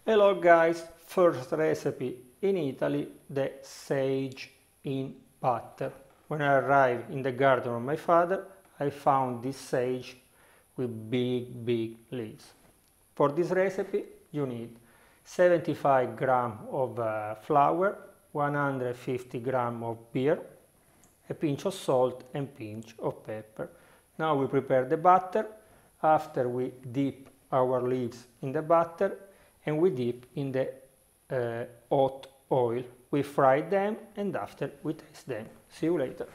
Hello guys, first recipe in Italy, the sage in batter. When I arrived in the garden of my father, I found this sage with big leaves. For this recipe you need 75 grams of flour, 150 grams of beer, a pinch of salt and pinch of pepper. Now we prepare the batter. After we dip our leaves in the batter and we dip in the hot oil. We fry them and after we taste them. See you later.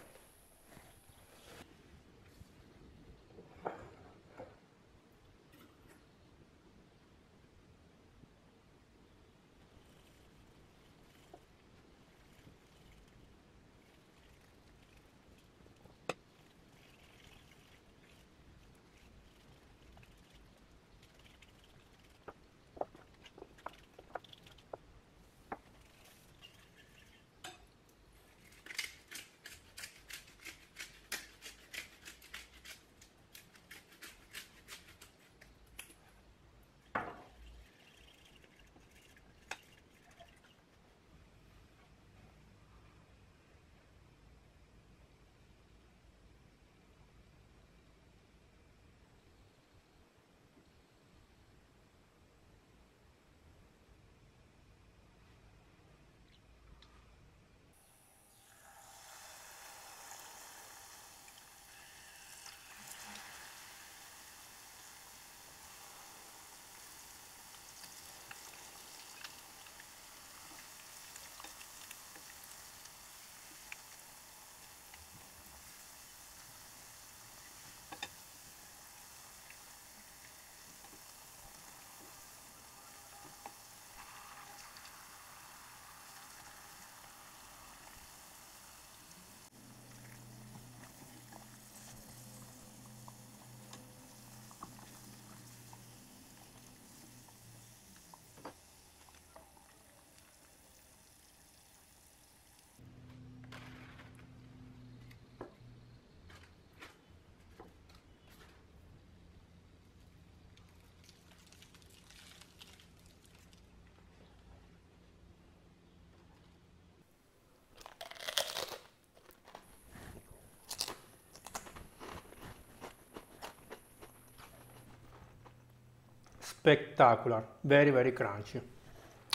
Spectacular, very crunchy.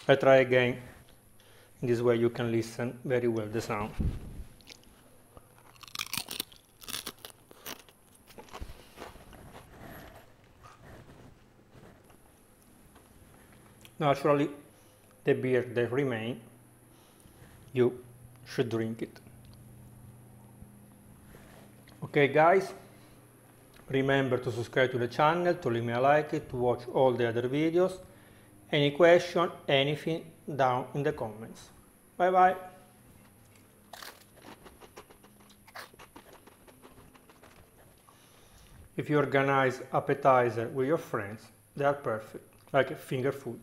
I try again. In this way you can listen very well the sound. Naturally, the beer that remains, you should drink it. Okay guys, remember to subscribe to the channel, to leave me a like, to watch all the other videos. Any question, anything, down in the comments. Bye bye. If you organize appetizer with your friends, they are perfect, like finger food.